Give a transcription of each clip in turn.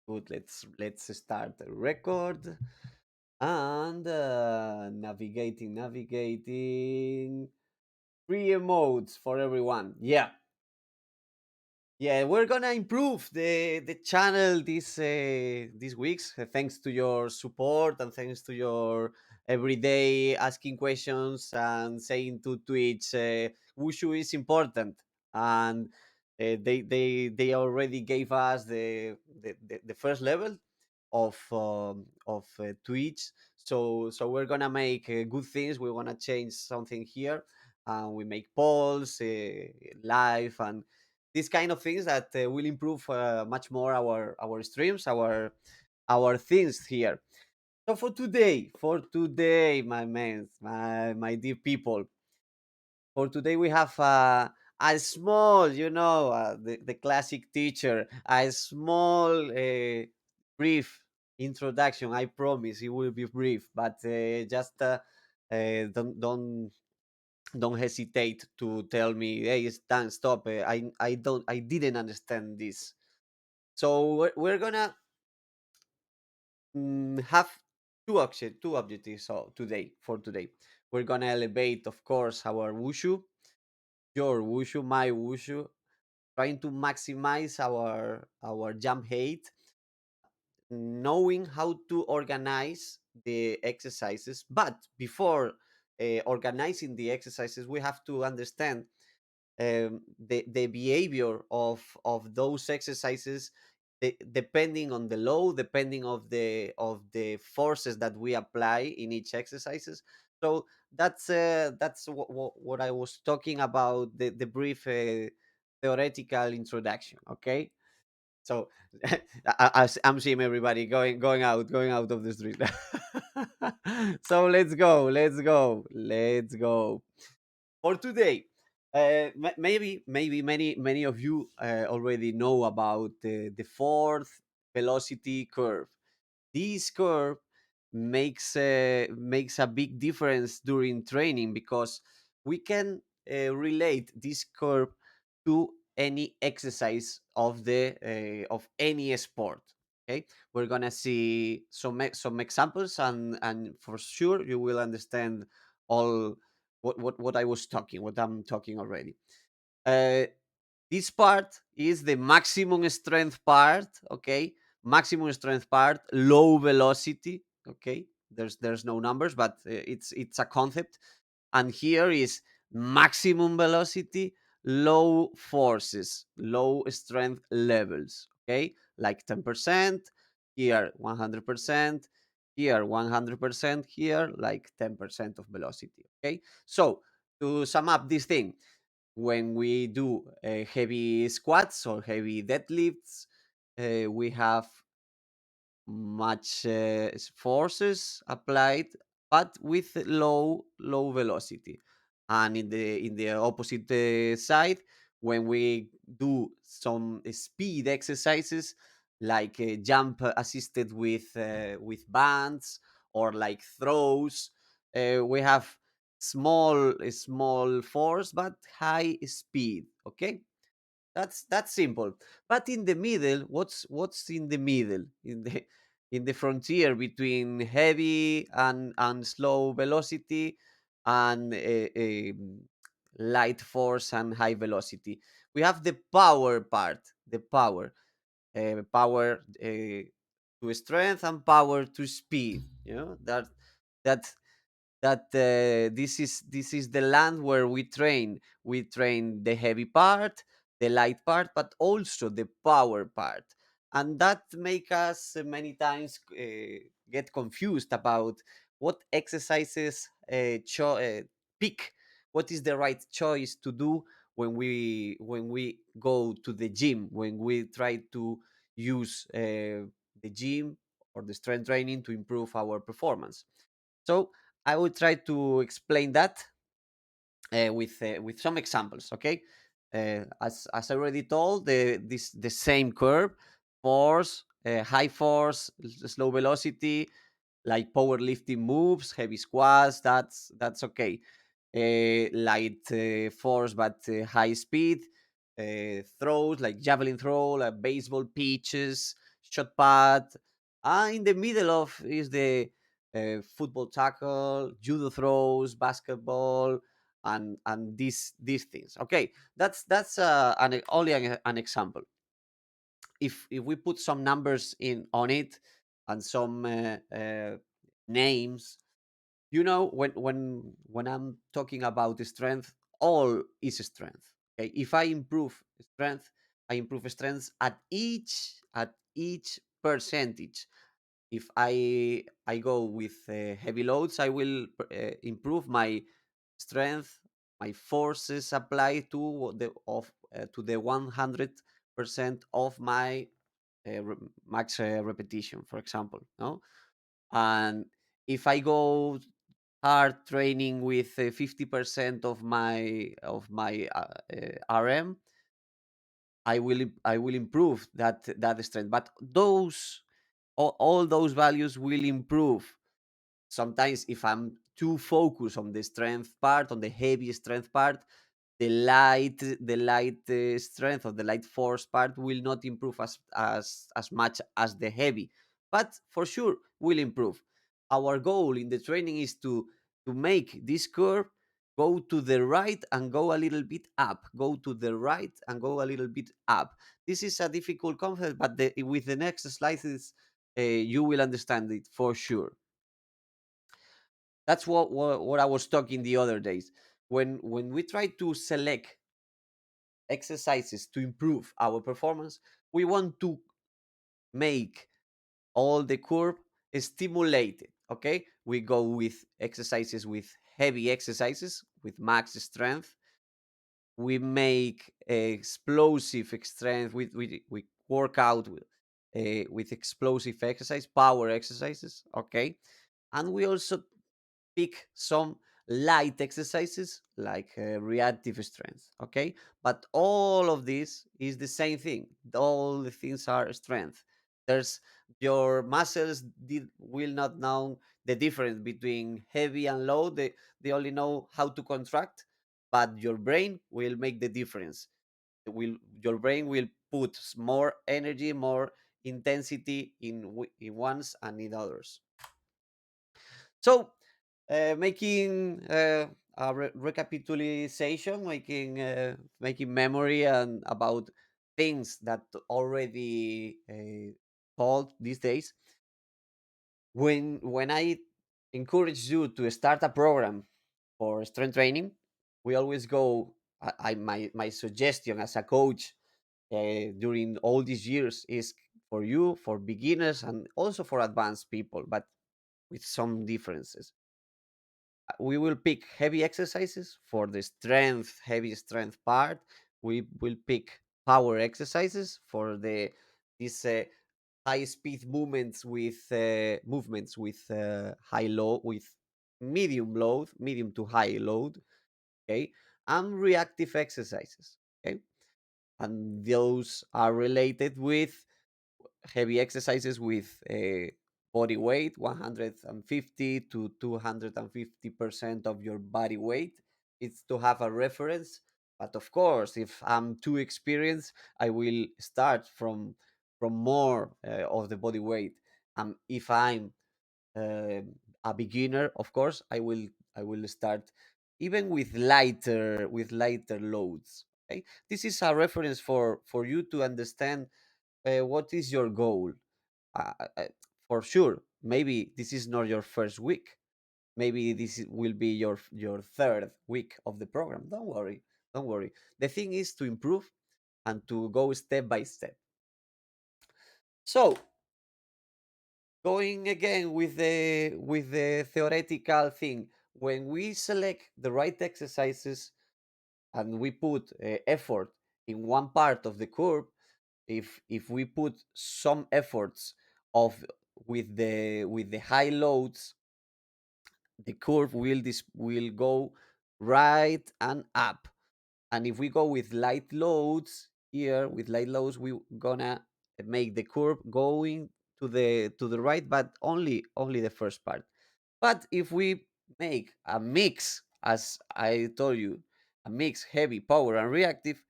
Good. Let's start the record and navigating. Free emotes for everyone. Yeah, yeah. We're gonna improve the channel these weeks. Thanks to your support and thanks to your everyday asking questions and saying to Twitch, Wushu is important, and they already gave us the first level of Twitch. So we're gonna make good things. We wanna change something here, and we make polls live and these kind of things that will improve much more our streams, our things here. So for today, my men, my dear people, for today we have a small, the classic teacher, a small, brief introduction. I promise it will be brief, but just don't hesitate to tell me, hey, Stan, stop. I didn't understand this. So we're gonna have two objectives. So today, we're gonna elevate, of course, our wushu, your wushu, my wushu, trying to maximize our jump height, knowing how to organize the exercises. But before organizing the exercises, we have to understand the behavior of those exercises, depending on the load, depending of the forces that we apply in each exercises. So that's what I was talking about, the brief theoretical introduction. Okay, so I'm seeing everybody going out of the street. So let's go for today. Maybe many of you already know about the fourth velocity curve. This curve makes a big difference during training because we can relate this curve to any exercise of any sport. Okay, we're gonna see some examples, and for sure you will understand all what I was talking, what I'm talking already. Uh, this part is the maximum strength part. Okay, maximum strength part, low velocity. Okay, there's no numbers, but it's a concept. And here is maximum velocity, low forces, low strength levels. Okay, like 10%, here 100%, here 100%, here like 10% of velocity. Okay, so to sum up this thing, when we do heavy squats or heavy deadlifts, we have much forces applied, but with low velocity. And in the opposite side, when we do some speed exercises, like jump assisted with bands, or like throws, we have small force but high speed. Okay, that's simple. But in the middle, what's in the middle, in the frontier between heavy and slow velocity, and light force and high velocity? We have the power part, the power to strength and power to speed. That this is the land where we train the heavy part, the light part, but also the power part. And that make us many times get confused about what exercises pick, what is the right choice to do when we go to the gym, when we try to use the gym or the strength training to improve our performance. So I will try to explain that with some examples. Okay, as I already told, the same curve: force, high force, slow velocity, like powerlifting moves, heavy squats. That's okay. Light force but high speed. Throws like javelin throw, like baseball pitches, shot put. In the middle of is the football tackle, judo throws, basketball, and these things. Okay, that's only an example. If we put some numbers in on it and some names, when I'm talking about the strength, all is strength. Okay, if I improve strength, I improve strength at each percentage. If I go with heavy loads, I will improve my strength, my forces applied to the 100% of my max repetition, for example. No, and if I go hard training with 50% of my RM, I will improve that strength. But all those values will improve. Sometimes if I'm too focused on the strength part, on the heavy strength part, the light strength or the light force part will not improve as much as the heavy, but for sure will improve. Our goal in the training is to make this curve go to the right and go a little bit up, go to the right and go a little bit up. This is a difficult concept, but with the next slides you will understand it for sure. That's what I was talking the other days. When we try to select exercises to improve our performance, we want to make all the curve stimulated. Okay, we go with exercises, with heavy exercises with max strength. We make explosive strength. We work out with explosive exercise, power exercises. Okay, and we also pick some light exercises like reactive strength. Okay, but all of this is the same thing. All the things are strength. There's Your muscles will not know the difference between heavy and low. They only know how to contract, but your brain will make the difference. Your brain will put more energy, more intensity in ones and in others. So making a recapitulation, making memory and about things that already told these days. When I encourage you to start a program for strength training, we always go. My suggestion as a coach during all these years is for you, for beginners, and also for advanced people, but with some differences. We will pick heavy exercises for the heavy strength part. We will pick power exercises for these high speed movements with high load, with medium to high load. Okay, and reactive exercises. Okay, and those are related with heavy exercises with body weight, 150 to 250% of your body weight. It's to have a reference. But of course, if I'm too experienced, I will start from more of the body weight. If I'm uh, a beginner, of course, I will start even with lighter loads. Okay, this is a reference for you to understand what is your goal. For sure, maybe this is not your first week. Maybe will be your third week of the program. Don't worry, don't worry. The thing is to improve and to go step by step. So going again with the theoretical thing, when we select the right exercises and we put effort in one part of the curve, if we put some efforts of with the high loads, the curve will go right and up. And if we go with light loads, here with light loads, we gonna make the curve going to the right, but only the first part. But if we make a mix, as I told you, a mix heavy, power, and reactive,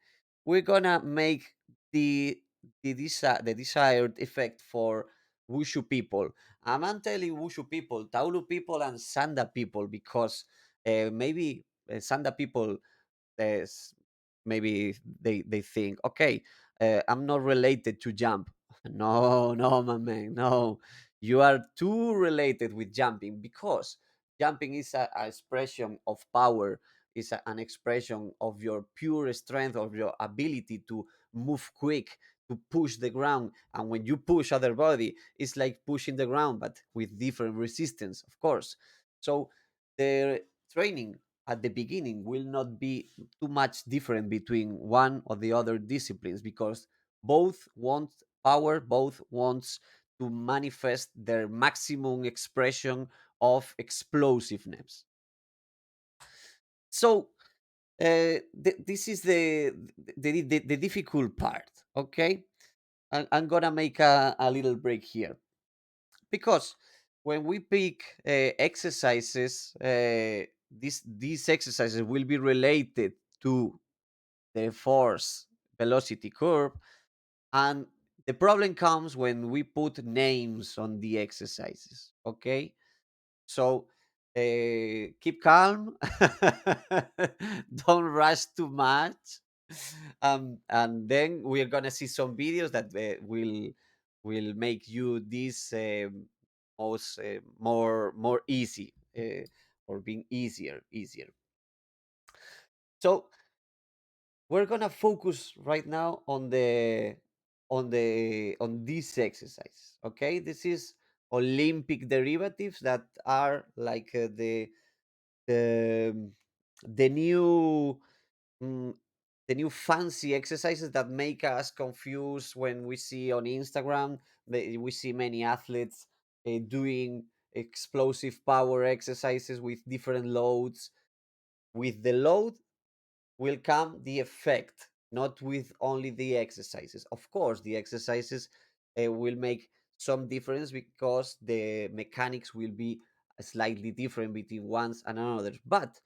we're gonna make the the desired effect for Wushu people. I'm telling Wushu people, Taolu people, and Sanda people because maybe Sanda people there's maybe they think, okay, I'm not related to jump. No, no, my man, no. You are too related with jumping because jumping is a expression of power, is an expression of your pure strength, of your ability to move quick, to push the ground. And when you push other body, it's like pushing the ground, but with different resistance, of course. So the training at the beginning will not be too much different between one or the other disciplines because both want power, both wants to manifest their maximum expression of explosiveness. So this is the difficult part. Okay, I'm gonna make a little break here because when we pick exercises, these exercises will be related to the force velocity curve, and the problem comes when we put names on the exercises. Okay, so keep calm, don't rush too much, and then we're gonna see some videos that will make you this most more easy, or being easier. So we're gonna focus right now on on this exercise. Okay, this is Olympic derivatives that are like the the new mm, the new fancy exercises that make us confused when we see on Instagram. We see many athletes doing explosive power exercises with different loads. With the load will come the effect, not with only the exercises. Of course, the exercises will make some difference because the mechanics will be slightly different between ones and another. But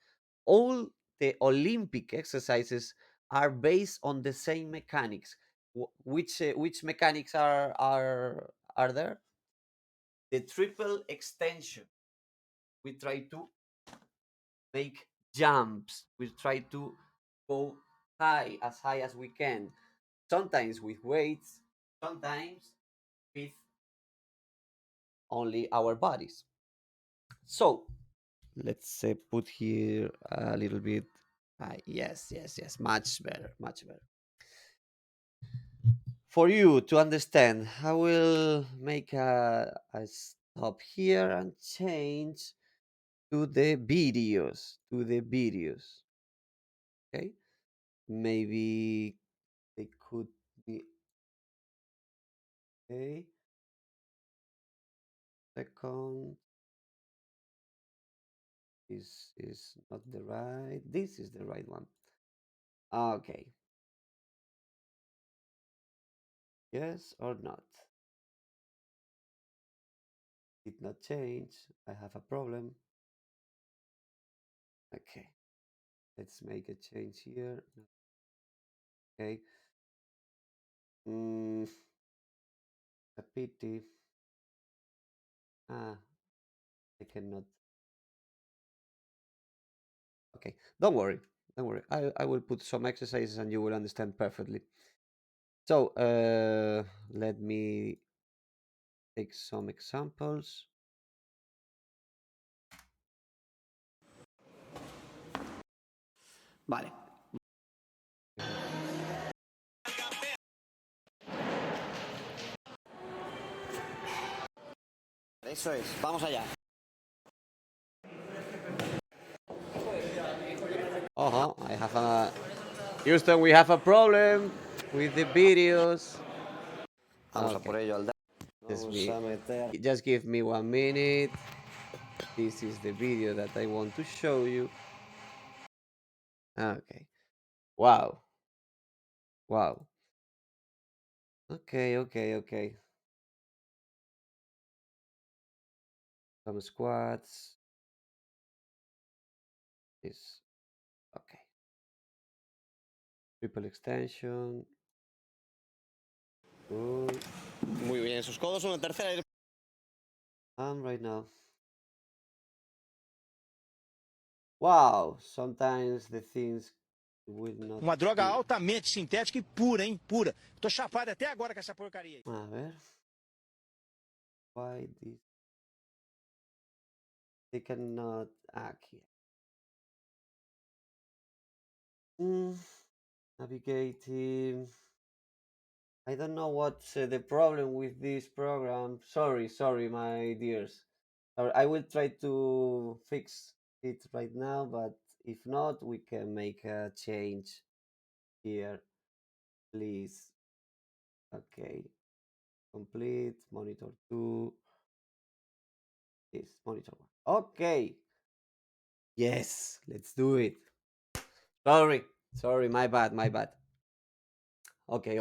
all the Olympic exercises are based on the same mechanics. Which mechanics are there? The triple extension. We try to make jumps. We try to go high as we can. Sometimes with weights, sometimes with only our bodies. So let's put here a little bit. Yes, much better, much better. For you to understand, I will make a stop here and change to the videos. To the videos. Okay, maybe they could be. Okay, second. This is not the right. This is the right one. Okay. Yes or not? Did not change. I have a problem. Okay. Let's make a change here. Okay. Mm, a pity. Ah, I cannot. Okay. Don't worry. Don't worry. I will put some exercises and you will understand perfectly. So let me take some examples. Vale. Eso es. Vamos allá. I have a Houston. We have a problem with the videos. Vamos a por ello al just give me 1 minute. This is the video that I want to show you. Okay. Wow. Wow. Okay. Some squats. This. Okay. Triple extension. Good. Muy bien, sus codos, una tercera. Right now. Wow, sometimes the things will not Uma droga be. altamente sintética e pura, hein? Pura. Tô chapado até agora com essa porcaria aí. A ver. Why this? They cannot. Aquí. Mm, navigating. I don't know what's the problem with this program. Sorry, my dears. Sorry, I will try to fix it right now, but if not, we can make a change here, please. Okay, complete monitor 2. This monitor 1. Okay, yes, let's do it. Sorry, my bad. Okay.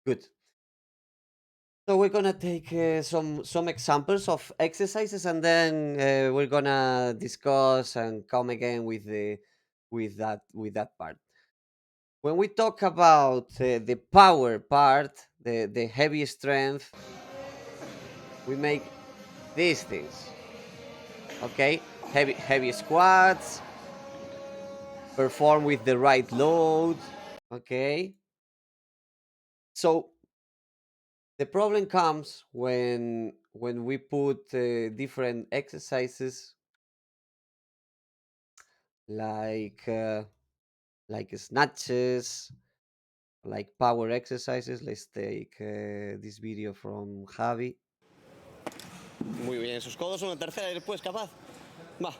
Good. So we're gonna take some examples of exercises, and then we're gonna discuss and come again with that part. When we talk about the power part, the heavy strength, we make these things. Okay, heavy squats, perform with the right load. Okay, so the problem comes when we put different exercises like snatches, like power exercises. Let's take this video from Javi. Muy bien, sus codos, una tercera y después capaz. Va.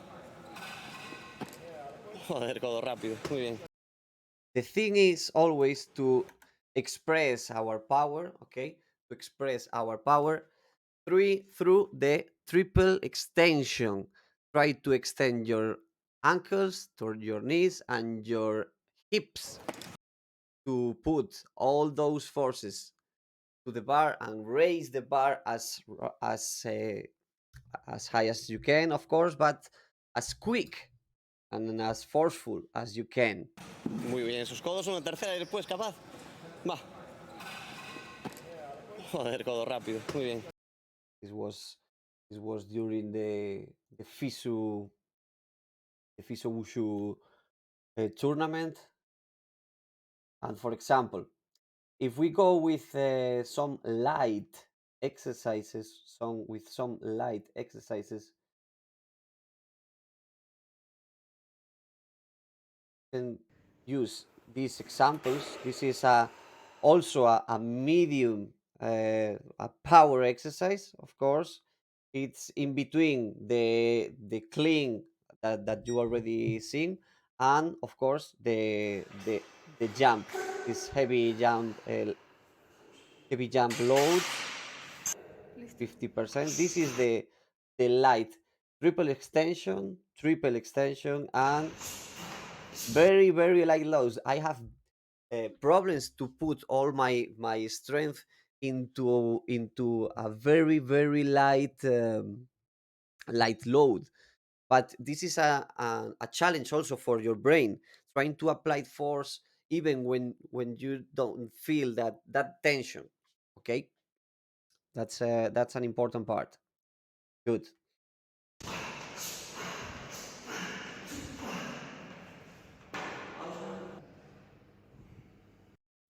Joder, codo rápido. Muy bien. The thing is always to express our power, okay? To express our power through the triple extension. Try to extend your ankles toward your knees and your hips to put all those forces to the bar and raise the bar as high as you can, of course, but as quick and as forceful as you can. Muy bien, sus codos, una tercera y después capaz. Va. Joder, codo rápido. Muy bien. This was during the FISU Wushu tournament. And for example, if we go with some light exercises, can use these examples. This is also a medium, a power exercise, of course. It's in between the clean that you already seen, and of course the jump, this heavy jump loads, 50%. This is the light triple extension, and very light loads. I have problems to put all my strength into a very light load, but this is a challenge also for your brain, trying to apply force even when you don't feel that tension. Okay, that's an important part. Good.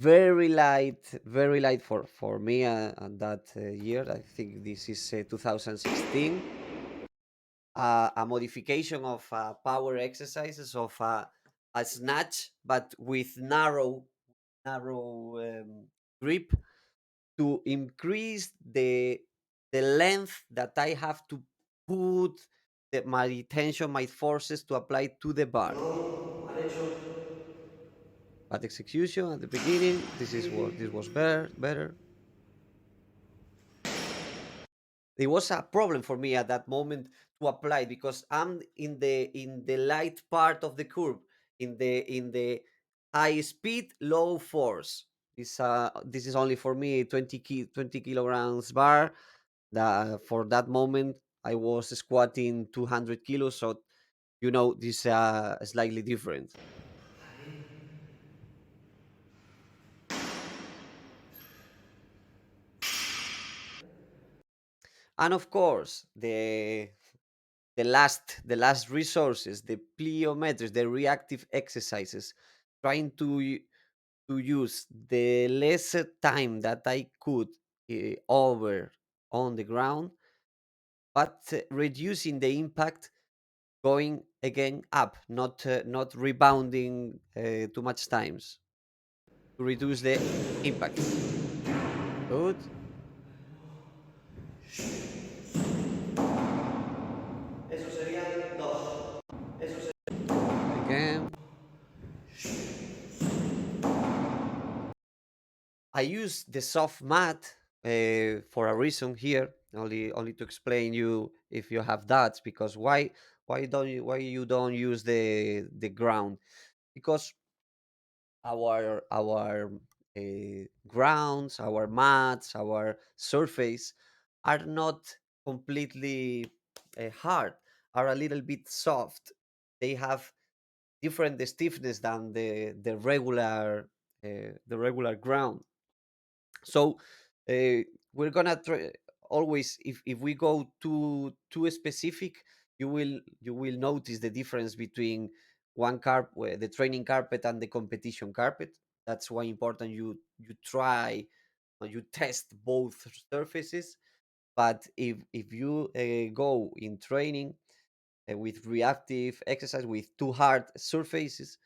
Very light for me that year. I think this is 2016. A modification of power exercises of a snatch, but with narrow grip to increase the length that I have to put my tension, my forces to apply to the bar. But execution at the beginning, this was better. It was a problem for me at that moment to apply because I'm in the light part of the curve, in the high speed low force. This is only for me 20 kilograms bar. For that moment I was squatting 200 kilos, so this slightly different. And of course, the last resources, the plyometrics, the reactive exercises, trying to use the lesser time that I could over on the ground, but reducing the impact, going again up, not rebounding too much times to reduce the impact. Good. Eso serían dos. Eso Again. I use the soft mat for a reason here. Only to explain you if you have that, because why you don't use the ground? Because our grounds, our mats, our surface are not completely hard, are a little bit soft. They have different stiffness than the regular ground. So we're gonna try always, if we go too specific, you will notice the difference between the training carpet and the competition carpet. That's why important you try or you test both surfaces. But if you go in training with reactive exercise with two hard surfaces,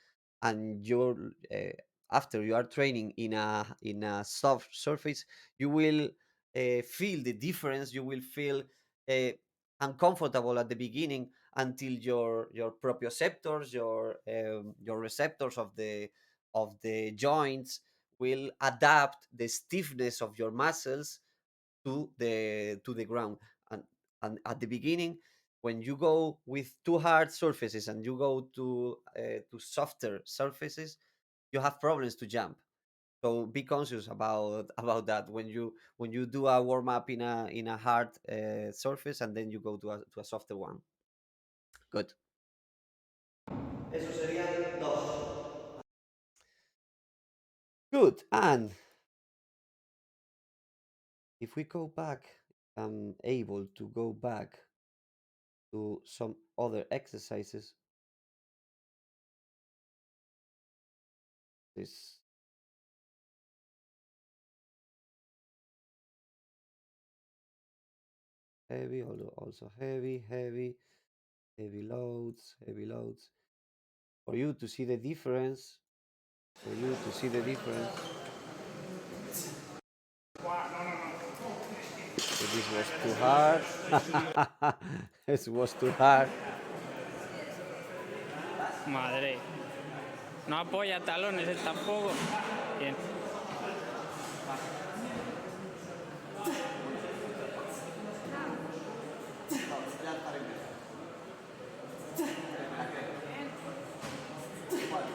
and you're after you are training in a soft surface, you will feel the difference. You will feel uh, uncomfortable at the beginning until your proprioceptors, your receptors of the joints will adapt the stiffness of your muscles to the ground. And and at the beginning, when you go with too hard surfaces and you go to softer surfaces, you have problems to jump. So be conscious about that when you do a warm up in a hard surface, and then you go to a softer one. Good. Eso serían dos. Good. And if we go back, I'm able to go back to some other exercises. This heavy, although also heavy loads, for you to see the difference. For you to see the difference. So this was too hard. This was too hard. Madre. No apoya talones él tampoco. Bien.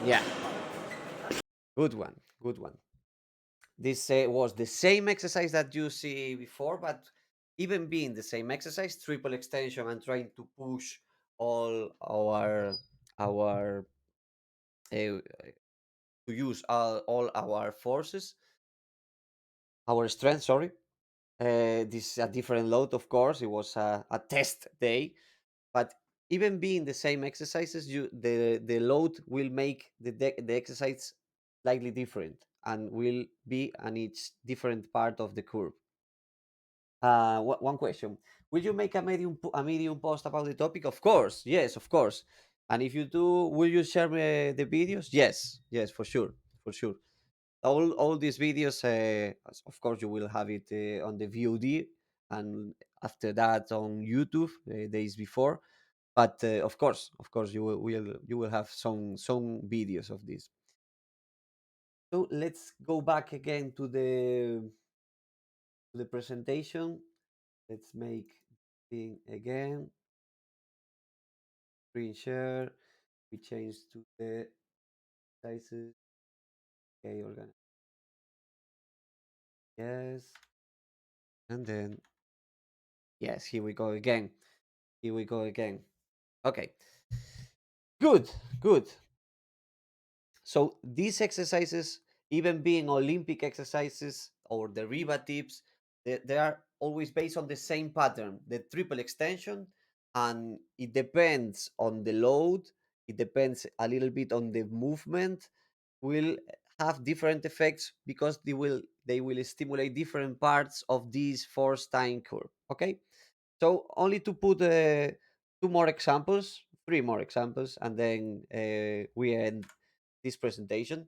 Yeah, good one, good one. This was the same exercise that you see before, but even being the same exercise, triple extension and trying to push all our to use all our forces, our strength. Sorry. This is a different load, of course. It was a test day, but even being the same exercises, the load will make the exercise slightly different and will be on each different part of the curve. One question: will you make a medium post about the topic? Of course, yes, of course. And if you do, will you share the videos? Yes, yes, for sure, for sure. All these videos, of course, you will have it on the VOD, and after that on YouTube days before. But of course, you will have some videos of this. So let's go back again to the presentation. Let's make thing again. Screen share. We change to the sizes. Okay, organize. Yes, and then yes, here we go again. Here we go again. Okay. Good, good. So these exercises, even being Olympic exercises or derivatives, they are always based on the same pattern, the triple extension, and it depends on the load. It depends a little bit on the movement. Will have different effects because they will stimulate different parts of this force time curve. Okay, so only to put two more examples, three more examples, and then we end this presentation.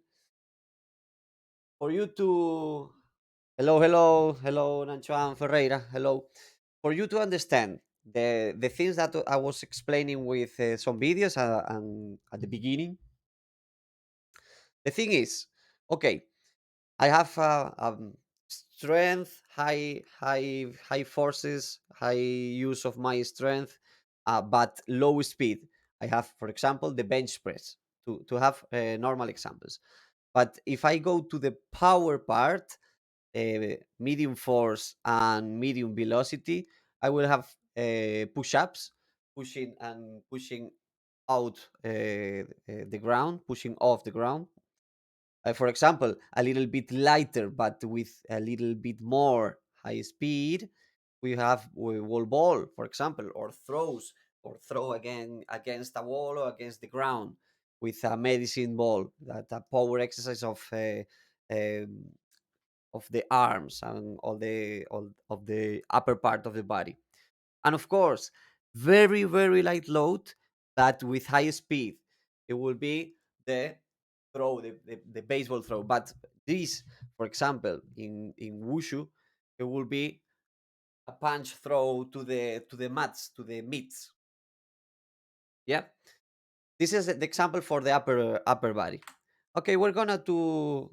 For you to hello, Nanchuan Ferreira, hello. For you to understand the things that I was explaining with some videos and at the beginning, the thing is, okay, I have strength, high forces, high use of my strength, but low speed. I have, for example, the bench press to have normal examples. But if I go to the power part, medium force and medium velocity, I will have push-ups, pushing out the ground, pushing off the ground. For example, a little bit lighter, but with a little bit more high speed, we have wall ball, for example, or throws, or throw again against a wall or against the ground with a medicine ball, that a power exercise um, of the arms and all of the upper part of the body. And of course, very light load, but with high speed. It will be the throw, the baseball throw. But this, for example, in wushu, it will be a punch throw to the mats, to the mitts. Yeah, this is the example for the upper body. Okay, we're gonna to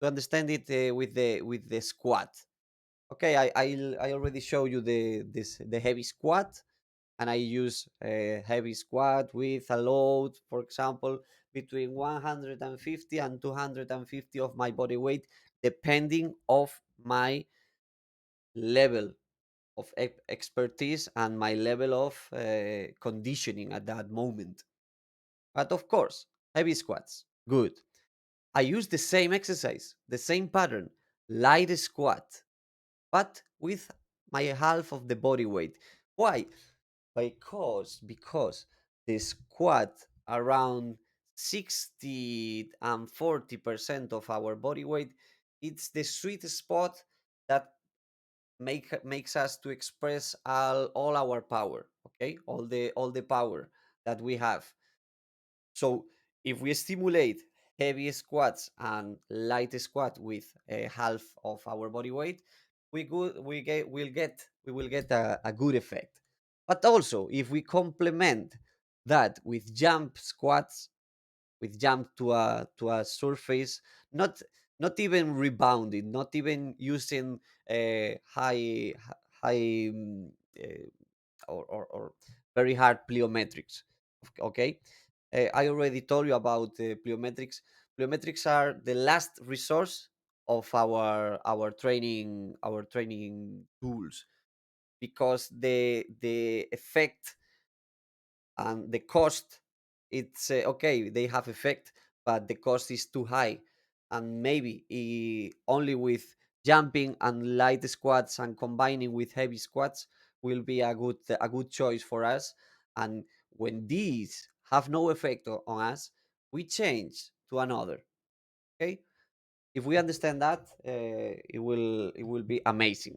understand it with the squat. Okay, I already show you the heavy squat, and I use a heavy squat with a load, for example, between 150 and 250 of my body weight, depending of my level of expertise and my level of conditioning at that moment. But of course, heavy squats, good. I use the same exercise, the same pattern, light squat, but with my half of the body weight. Why? Because the squat around 60 and 40% of our body weight, it's the sweet spot that makes us to express all our power, okay, all the power that we have. So if we stimulate heavy squats and light squat with a half of our body weight, we will get a good effect. But also, if we complement that with jump squats, with jump to a surface, not not even rebounding, not even using high or very hard plyometrics. Okay, I already told you about plyometrics. Plyometrics are the last resource of our training tools, because the effect and the cost, it's okay, they have effect, but the cost is too high. And maybe only with jumping and light squats and combining with heavy squats will be a good choice for us. And when these have no effect on us, we change to another. Okay, if we understand that, it will be amazing.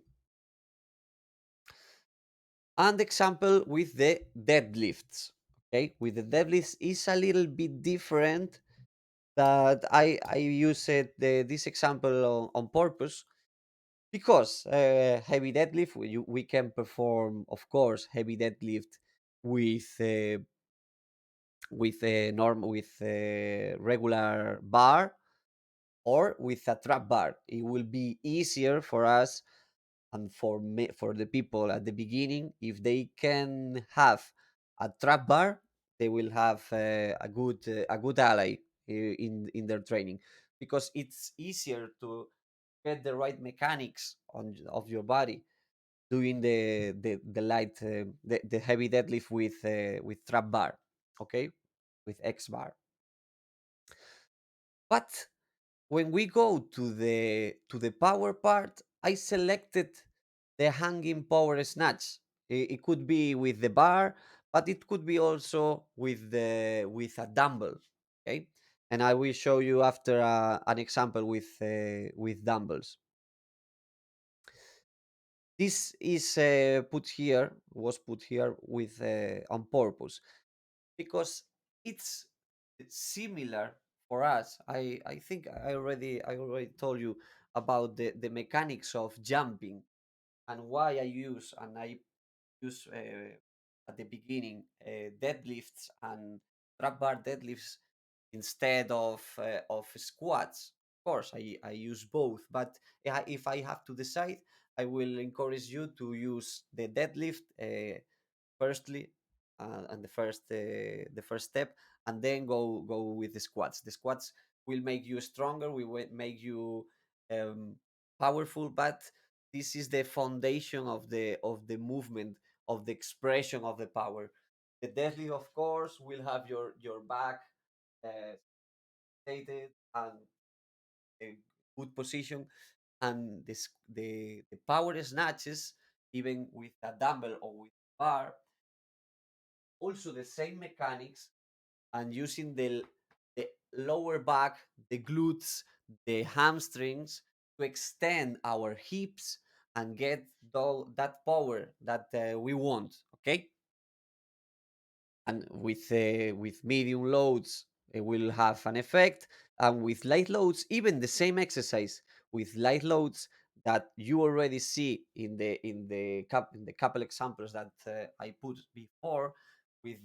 And example with the deadlifts. Okay, with the deadlifts is a little bit different. That I use this example on purpose, because heavy deadlift, we can perform, of course, heavy deadlift with a regular bar, or with a trap bar. It will be easier for us and for the people at the beginning. If they can have a trap bar, they will have a good ally in their training, because it's easier to get the right mechanics of your body doing the light the heavy deadlift with trap bar, okay, with X bar. But when we go to the power part, I selected the hanging power snatch. It could be with the bar, but it could be also with a dumbbell. Okay, and I will show you after an example with dumbbells. This is was put here with on purpose because it's similar for us. I think I already told you about the mechanics of jumping and why I use at the beginning deadlifts and trap bar deadlifts instead of squats. Of course, I use both, but if I have to decide, I will encourage you to use the deadlift firstly, and the first step, and then go with the squats. The squats will make you stronger, will make you um, powerful, but this is the foundation of the movement, of the expression of the power. The deadlift, of course, will have your back uh, stated and a good position, and the power snatches, even with a dumbbell or with a bar, also the same mechanics, and using the lower back, the glutes, the hamstrings to extend our hips and get that power that we want. Okay, and with medium loads it will have an effect, and with light loads, even the same exercise with light loads that you already see in the couple examples that I put before, with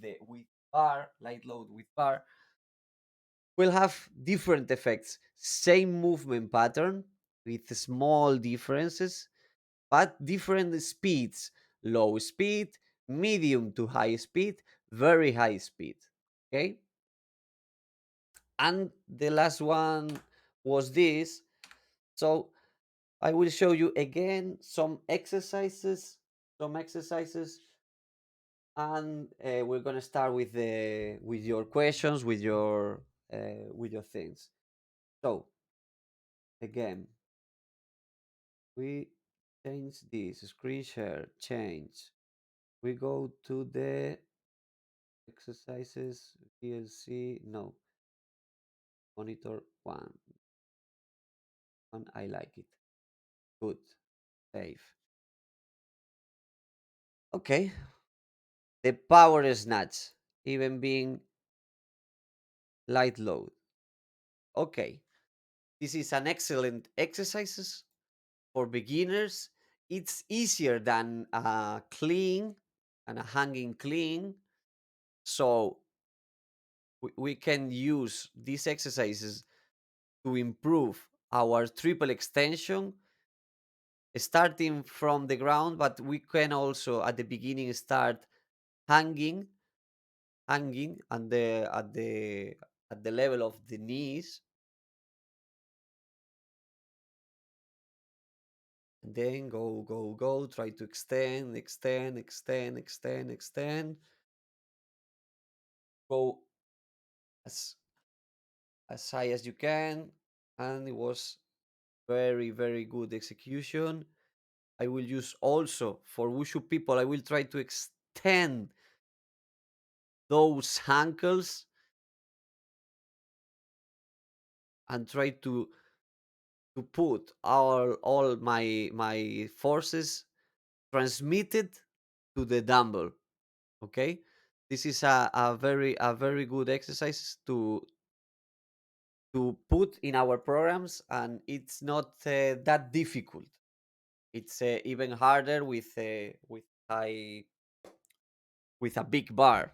bar, light load with bar, will have different effects. Same movement pattern with small differences, but different speeds. Low speed, medium to high speed, very high speed. Okay. And the last one was this. So I will show you again some exercises, and we're gonna start with your questions, with your things. So again, we change this screen share, change. We go to the exercises, VLC, no, monitor one, I like it. Good, save. Okay, the power snatch, even being light load. Okay, this is an excellent exercises for beginners. It's easier than a clean and a hanging clean. So we can use these exercises to improve our triple extension starting from the ground, but we can also at the beginning start hanging hanging at the level of the knees, and then go, try to extend, go as high as you can. And it was very, very good execution. I will use also for wushu people, I will try to extend those ankles and try to put all my forces transmitted to the dumbbell. Okay, this is a very good exercise to put in our programs, and it's not that difficult. It's even harder with high with a big bar,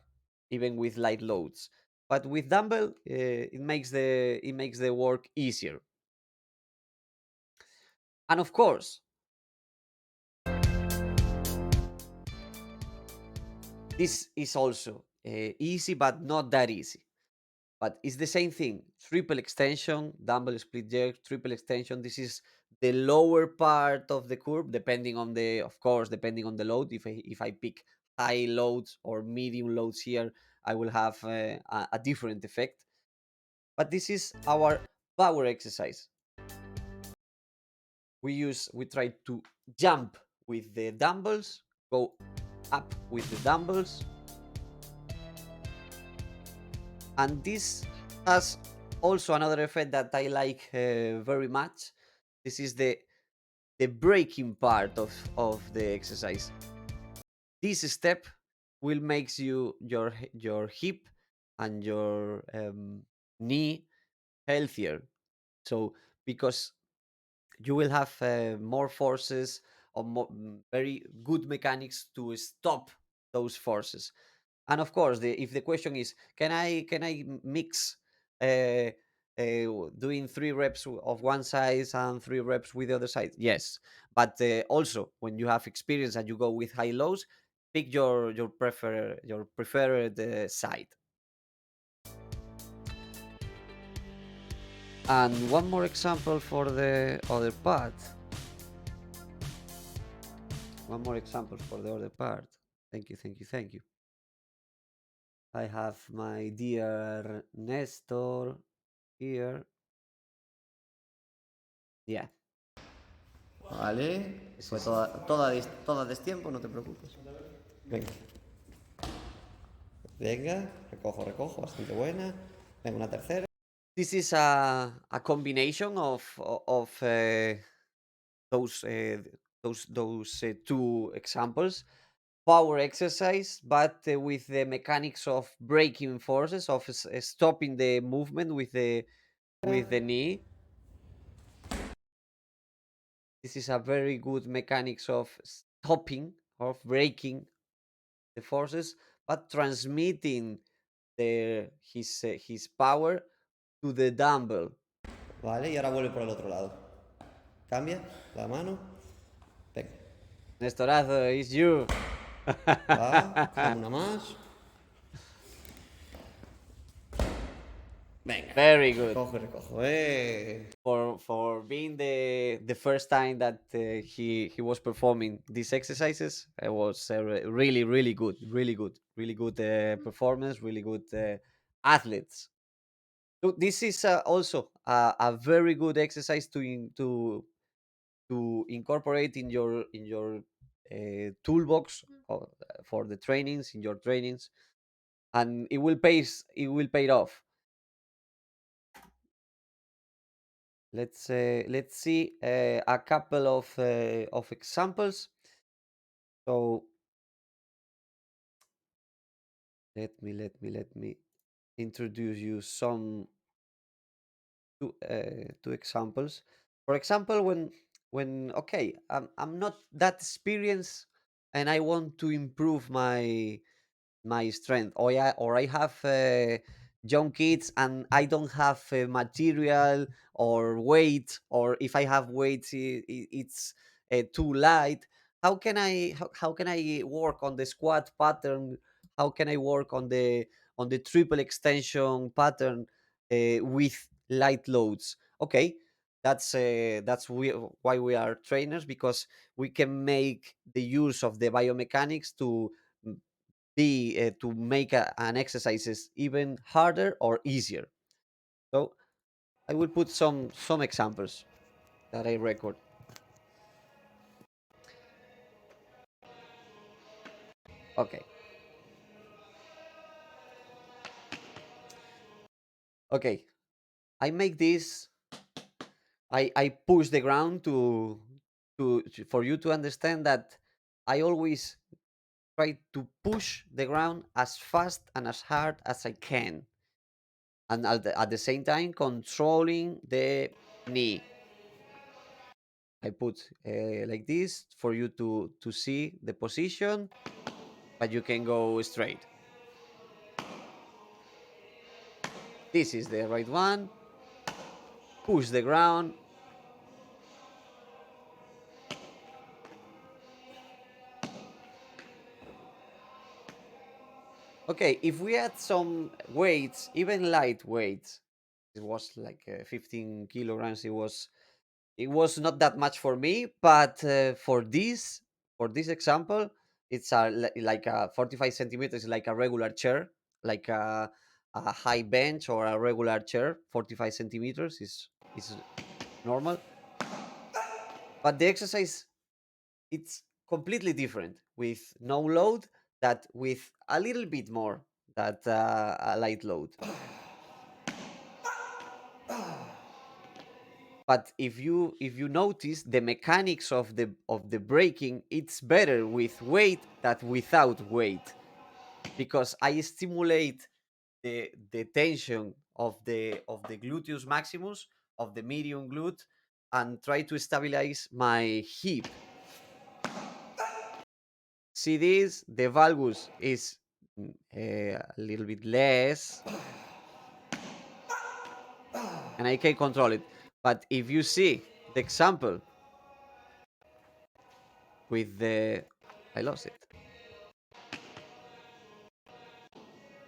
even with light loads. But with dumbbell, it makes the work easier. And of course, this is also easy, but not that easy. But it's the same thing. Triple extension, dumbbell split jerk, triple extension. This is the lower part of the curve, depending on the load. If I pick high loads or medium loads here, I will have a different effect. But this is our power exercise. We try to jump with the dumbbells, go up with the dumbbells. And this has also another effect that I like very much. This is the breaking part of the exercise. This step will makes your hip and your knee healthier. So because you will have more forces or very good mechanics to stop those forces. And of course, if the question is, can I mix uh, doing 3 reps of one side and 3 reps with the other side? Yes, but also when you have experience and you go with high lows, pick your preferred side. And one more example for the other part. One more example for the other part. Thank you, thank you, thank you. I have my dear Nestor here. Yeah. Vale. This Fue is toda destiempo, no te preocupes. Venga. Venga, recojo, bastante buena. Venga, una tercera. this is a combination of those uh, those two examples. Power exercise, but with the mechanics of breaking forces, of stopping the movement with the knee. This is a very good mechanics of stopping, of breaking the forces, but transmitting his power to the dumbbell. Vale, y ahora vuelve por el otro lado. Cambia la mano. Venga. Nestorazo, it's you. Va, cogemos una más. Venga. Very good. Recojo. For being the first time that he was performing these exercises, it was really really good performance, really good athletes. So this is also a very good exercise to incorporate in your toolbox for the trainings, in your trainings, and it will pay off. Let's see a couple of examples. So let me introduce you some two examples. For example, when okay, I'm not that experienced and I want to improve my strength, or I have young kids and I don't have material or weight, or if I have weight, it's too light. How can I work on the squat pattern? How can I work on the triple extension pattern with light loads? Okay, why we are trainers, because we can make the use of the biomechanics to make an exercises even harder or easier. So I will put some examples that I record. Okay. Okay. I make this. I push the ground for you to understand that I always try to push the ground as fast and as hard as I can, and at the same time controlling the knee. I put like this for you to see the position, but you can go straight. This is the right one. Push the ground. Okay, if we add some weights, even light weights, it was like 15 kilograms. It was not that much for me, but for this example, it's like a 45 centimeters, like a regular chair, like a high bench or a regular chair. 45 centimeters is normal, but the exercise, it's completely different with no load that with a little bit more that a light load. But if you notice the mechanics of the braking, it's better with weight than without weight, because I stimulate the tension of the gluteus maximus, of the medium glute, and try to stabilize my hip. See this? The valgus is a little bit less, and I can control it. But if you see the example with I lost it.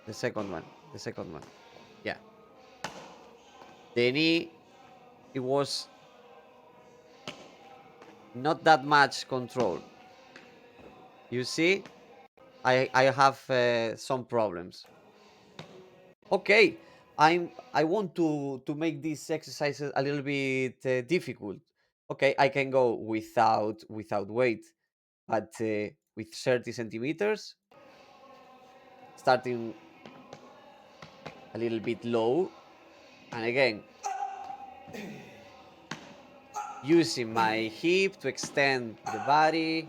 The second one. Yeah. The knee, it was not that much control. You see, I have some problems. Okay, I want to make these exercises a little bit difficult. Okay, I can go without weight, but with 30 centimeters, starting a little bit low, and again using my hip to extend the body,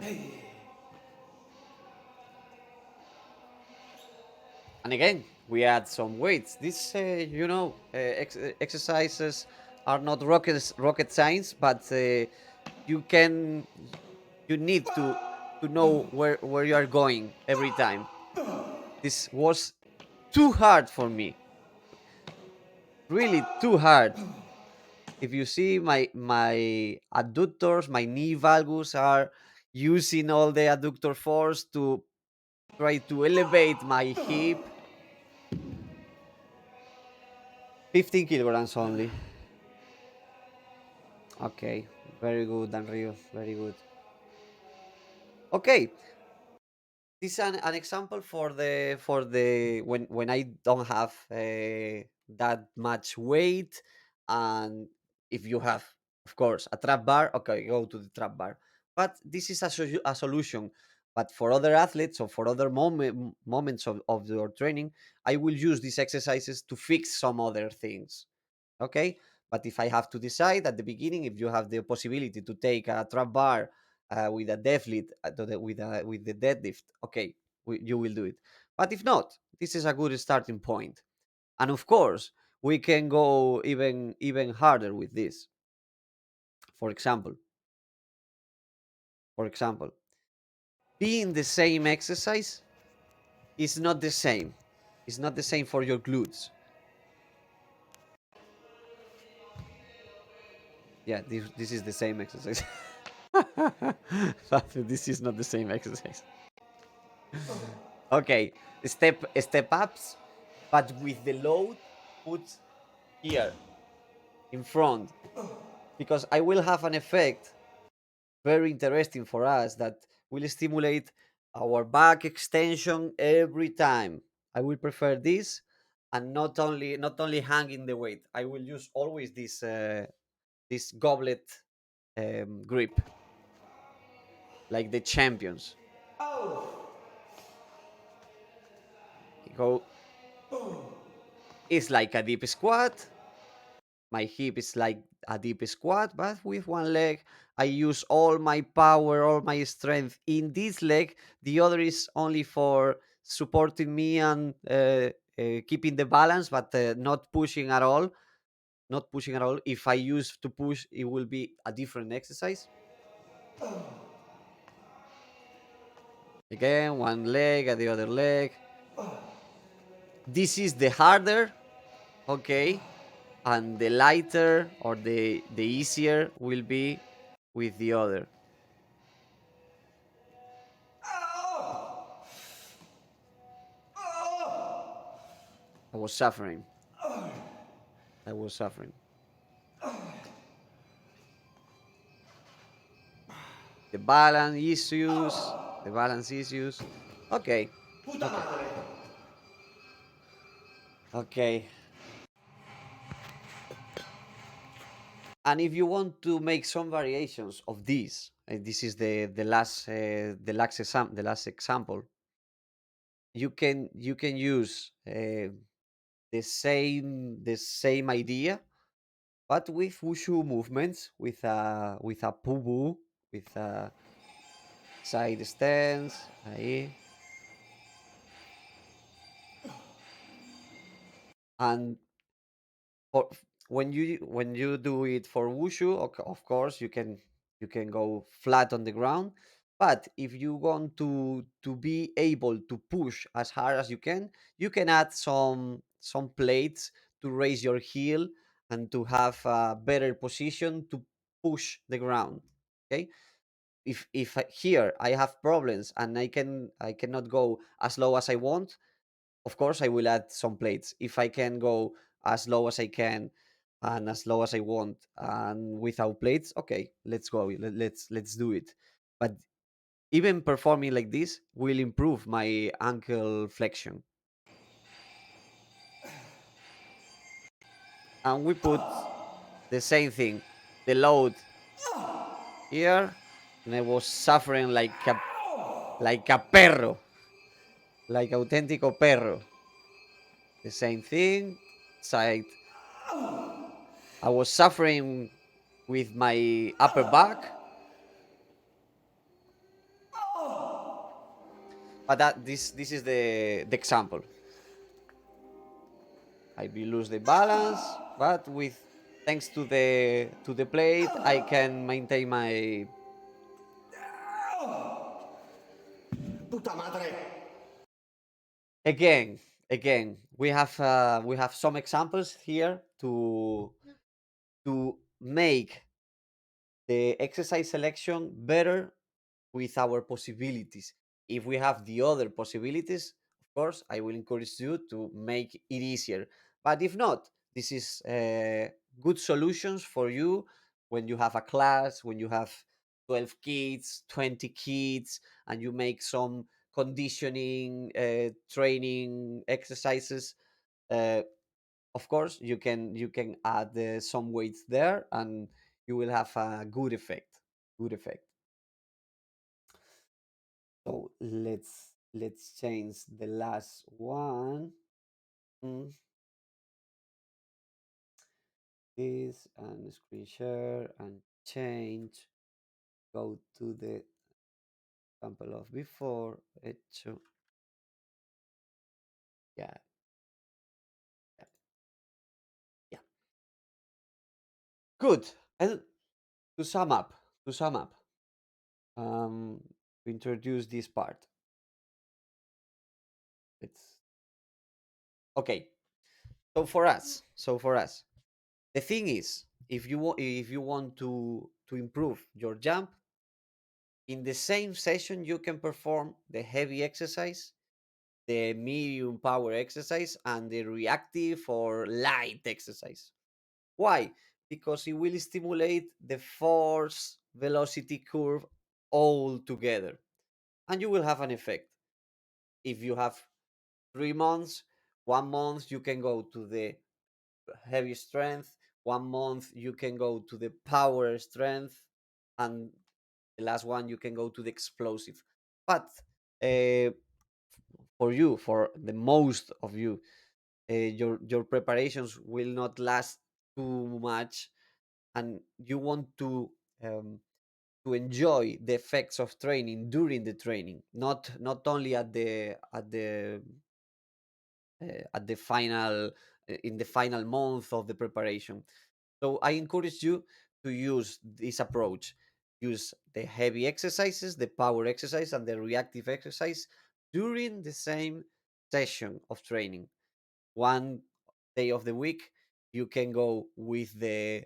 and again we add some weights. These exercises are not rocket science, but you can you need to know where you are going every time. This was too hard for me, really too hard. If you see my adductors, my knee valgus are using all the adductor force to try to elevate my hip. 15 kilograms only. Okay, very good, Danrio, very good. Okay, this is an example for the when I don't have that much weight, and if you have, of course, a trap bar, okay, go to the trap bar. But this is a solution. But for other athletes or for other moments of your training, I will use these exercises to fix some other things. Okay, but if I have to decide at the beginning, if you have the possibility to take a trap bar with a deadlift with the deadlift, okay, you will do it. But if not, this is a good starting point. And of course, we can go even harder with this. For example, for example, being the same exercise is not the same. It's not the same for your glutes. Yeah, this is the same exercise. But this is not the same exercise. Okay, step ups, but with the load put here in front, because I will have an effect very interesting for us that will stimulate our back extension every time. I will prefer this, and not only hanging the weight. I will use always this goblet grip, like the champions. Go. It's like a deep squat. My hip is like a deep squat, but with one leg. I use all my power, all my strength in this leg. The other is only for supporting me and keeping the balance, but not pushing at all. Not pushing at all. If I use to push, it will be a different exercise. Again, one leg at the other leg. This is the harder, okay, and the lighter or the easier will be with the other. I was suffering. I was suffering. The balance issues. The balance issues. Okay. Okay. Okay. And if you want to make some variations of this, this is the last example. You can use the same idea, but with wushu movements, with a pubu, with a side stance, ahí. And for when you do it for wushu, of course you can go flat on the ground. But if you want to be able to push as hard as you can add some plates to raise your heel and to have a better position to push the ground. Okay, if here I have problems and I cannot go as low as I want, of course I will add some plates. If I can go as low as I can and as low as I want and without plates, okay, let's go. Let's do it. But even performing like this will improve my ankle flexion. And we put the same thing, the load here, and I was suffering like a perro, like auténtico perro. The same thing, side. I was suffering with my upper back, but this is the example. I will lose the balance, but with thanks to the plate, I can maintain my. ¡Puta madre! Again, we have some examples here to make the exercise selection better with our possibilities. If we have the other possibilities, of course, I will encourage you to make it easier. But if not, this is good solutions for you when you have a class, when you have 12 kids, 20 kids, and you make some conditioning training exercises. Uh, of course, you can add some weights there, and you will have a good effect. Good effect. So let's change the last one. Mm, This and screen share and change. Go to the example of before. Hecho. Yeah, yeah, yeah. Good. And to sum up, to sum up, um, to introduce this part. It's okay. So for us, the thing is, if you want to improve your jump, in the same session you can perform the heavy exercise, the medium power exercise, and the reactive or light exercise. Why? Because it will stimulate the force velocity curve all together, and you will have an effect. If you have 3 months, 1 month you can go to the heavy strength, 1 month you can go to the power strength, and the last one you can go to the explosive. But uh, for the most of you, your preparations will not last too much, and you want um, to enjoy the effects of training during the training, not only at the final in the final month of the preparation. So I encourage you to use this approach. Use the heavy exercises, the power exercise, and the reactive exercise during the same session of training. One day of the week, you can go with the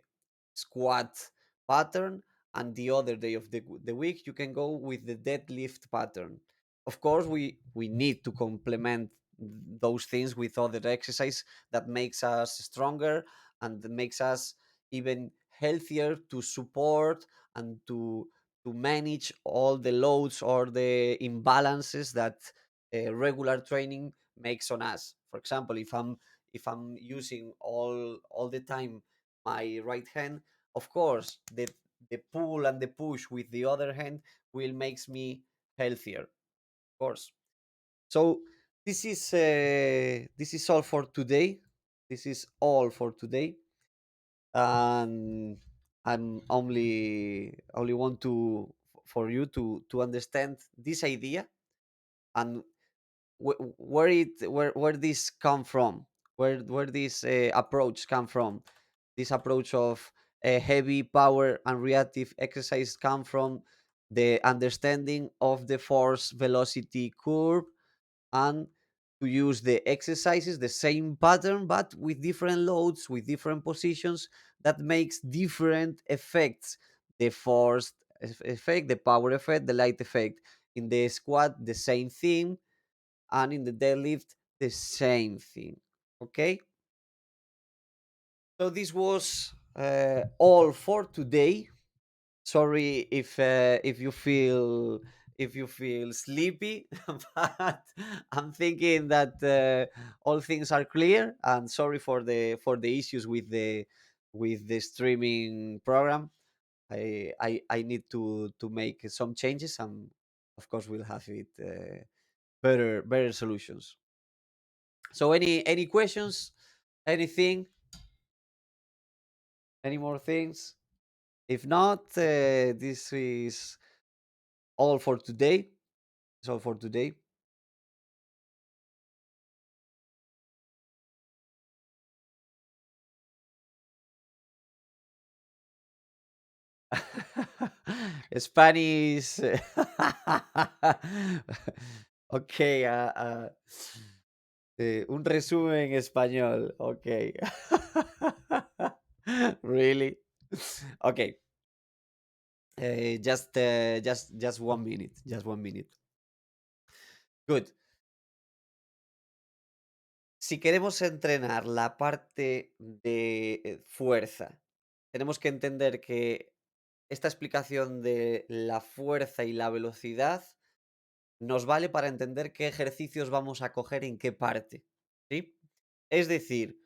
squat pattern, and the other day of the week, you can go with the deadlift pattern. Of course, we need to complement those things with other exercise that makes us stronger and that makes us even healthier to support and to manage all the loads or the imbalances that regular training makes on us. For example, if I'm using all the time my right hand, of course, the pull and the push with the other hand will makes me healthier, of course. So this is all for today. This is all for today, and I'm only want to for you to understand this idea, and where this come from, where this approach come from. This approach of heavy power and reactive exercise come from the understanding of the force velocity curve, and to use the exercises the same pattern but with different loads, with different positions, that makes different effects. The force effect, the power effect, the light effect. In the squat the same thing, and in the deadlift the same thing. Okay, so this was all for today. Sorry if you feel, if you feel sleepy, but I'm thinking that all things are clear, and sorry for the issues with the streaming program. I need to make some changes, and of course we'll have it better solutions. So any questions, anything, any more things? If not, this is all for today. It's all for today. Spanish. Okay, un resumen en español. Okay. Really? Okay. Just 1 minute. Just 1 minute. Good. Si queremos entrenar la parte de fuerza, tenemos que entender que esta explicación de la fuerza y la velocidad nos vale para entender qué ejercicios vamos a coger en qué parte, ¿sí? Es decir,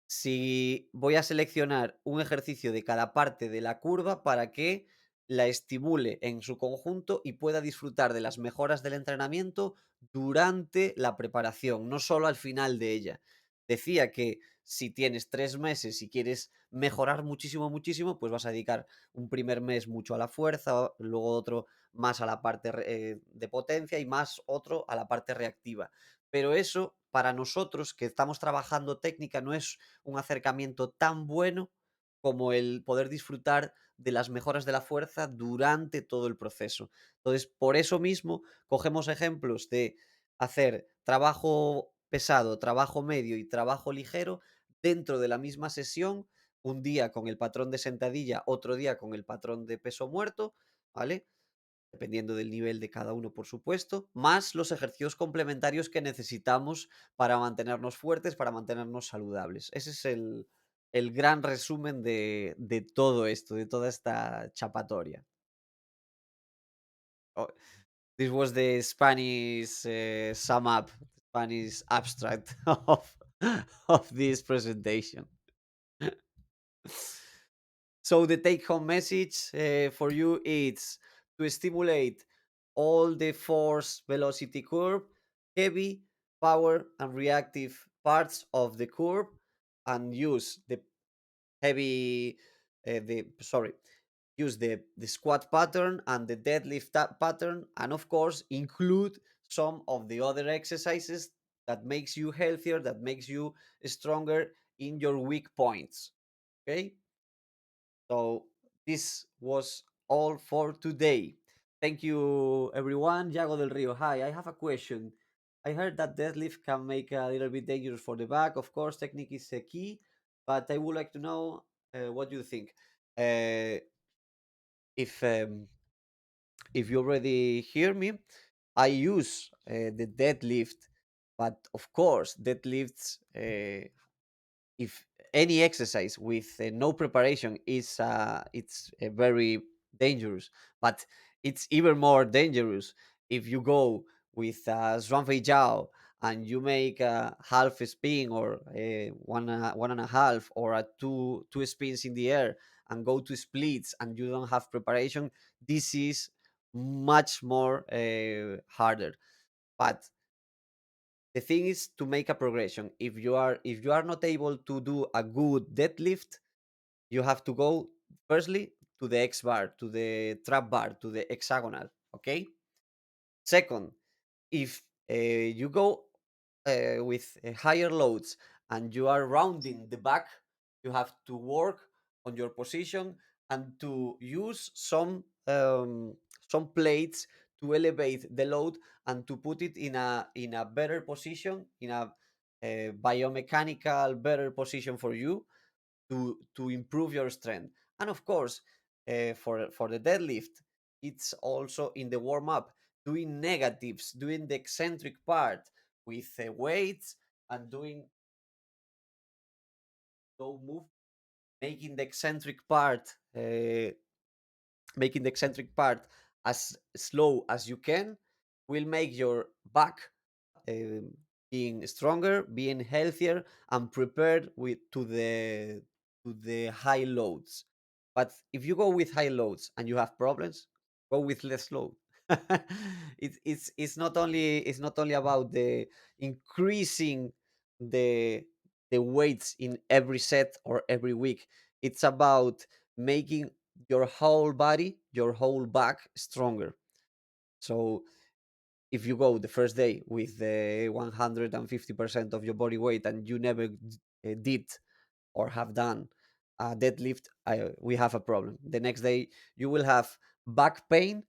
si voy a seleccionar un ejercicio de cada parte de la curva para que la estimule en su conjunto y pueda disfrutar de las mejoras del entrenamiento durante la preparación, no solo al final de ella. Decía que si tienes 3 meses y quieres mejorar muchísimo, muchísimo, pues vas a dedicar un primer mes mucho a la fuerza, luego otro más a la parte de potencia y más otro a la parte reactiva. Pero eso, para nosotros que estamos trabajando técnica, no es un acercamiento tan bueno como el poder disfrutar de las mejoras de la fuerza durante todo el proceso. Entonces, por eso mismo, cogemos ejemplos de hacer trabajo pesado, trabajo medio y trabajo ligero dentro de la misma sesión, un día con el patrón de sentadilla, otro día con el patrón de peso muerto, ¿vale? Dependiendo del nivel de cada uno, por supuesto, más los ejercicios complementarios que necesitamos para mantenernos fuertes, para mantenernos saludables. Ese es el gran resumen de todo esto, de toda esta chapatoria. Oh, this was the Spanish sum up, Spanish abstract of this presentation. So the take home message for you is to stimulate all the force velocity curve, heavy, power, and reactive parts of the curve, and use the heavy, the sorry, use the squat pattern and the deadlift pattern, and of course include some of the other exercises that makes you healthier, that makes you stronger in your weak points. Okay. So this was all for today. Thank you, everyone. Yago del Rio. Hi, I have a question. I heard that deadlift can make a little bit dangerous for the back. Of course, technique is a key, but I would like to know what you think. Uh, if um, if you already hear me, I use the deadlift, but of course, deadlifts if any exercise with no preparation is it's very dangerous, but it's even more dangerous if you go with Zhuangfei Jiao and you make a half spin or one and a half or a two spins in the air and go to splits and you don't have preparation, this is much more harder. But the thing is to make a progression. If you are not able to do a good deadlift, you have to go firstly to the X bar, to the trap bar, to the hexagonal. Okay. Second, if you go with higher loads and you are rounding the back, you have to work on your position and to use some plates to elevate the load and to put it in a better position, in a biomechanical better position for you to improve your strength. And of course, for the deadlift, it's also in the warm up, doing negatives, doing the eccentric part with weights and doing low move, making the eccentric part making the eccentric part as slow as you can will make your back um, being stronger, being healthier, and prepared to the high loads. But if you go with high loads and you have problems, go with less load. It's not only about the increasing the the weights in every set or every week. It's about making your whole body, your whole back stronger. So if you go the first day with the 150% of your body weight and you never did or have done a deadlift, we have a problem. The next day you will have back pain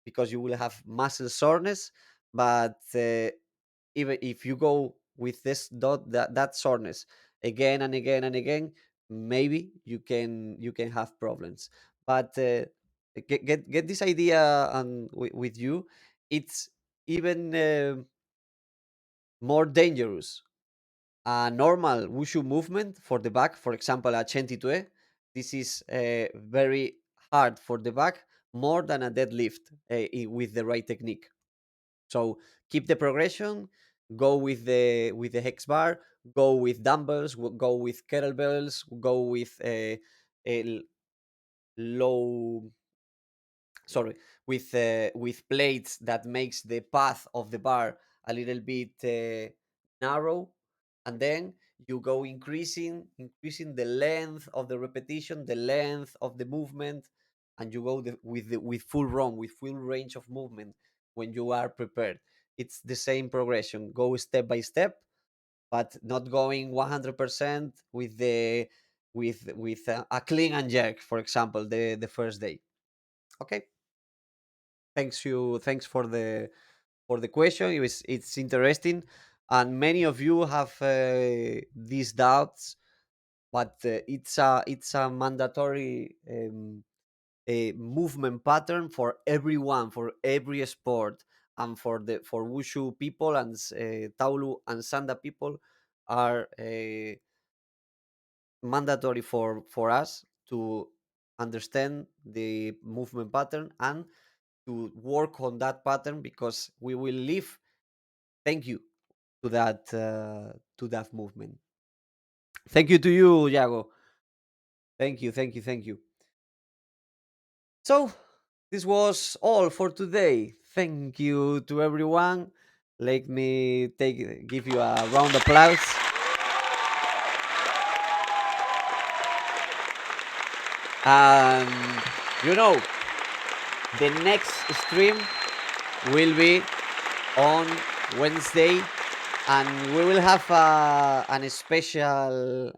because you will have muscle soreness. But even if you go with that soreness again and again and again, maybe you can have problems. But get this idea and with you, it's even more dangerous. A normal wushu movement for the back, for example, a chentitue, this is very hard for the back, more than a deadlift with the right technique. So keep the progression, go with the hex bar, go with dumbbells, go with kettlebells, go with a low, sorry, with plates that makes the path of the bar a little bit narrow. And then you go increasing the length of the repetition, the length of the movement, and you go with full run, with full range of movement when you are prepared. It's the same progression, go step by step, but not going 100% with a clean and jerk, for example, the first day. Okay. Thanks for the question. It's interesting, and many of you have these doubts, but it's a mandatory movement pattern for everyone, for every sport, and for wushu people and taolu and sanda people are mandatory for us to understand the movement pattern and to work on that pattern, because we will live thank you to that movement. Thank you to you, Yago. Thank you, thank you, thank you. So this was all for today. Thank you to everyone. Let me give you a round of applause. And you know, the next stream will be on Wednesday, and we will have an special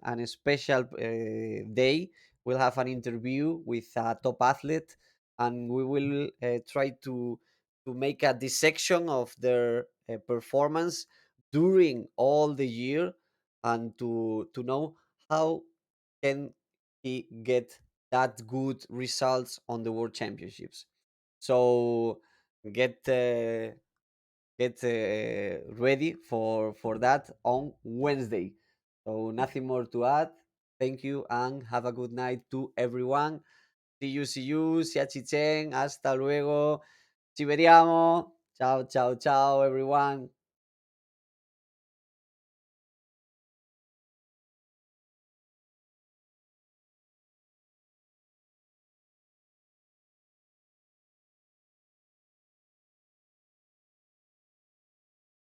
day. We'll have an interview with a top athlete, and we will try to make a dissection of their performance during all the year, and to know how can he get that good results on the world championships. So get ready for that on Wednesday. So nothing more to add. Thank you and have a good night to everyone. See you, Chen. Hasta luego. Ci vediamo. Ciao, ciao, ciao, everyone.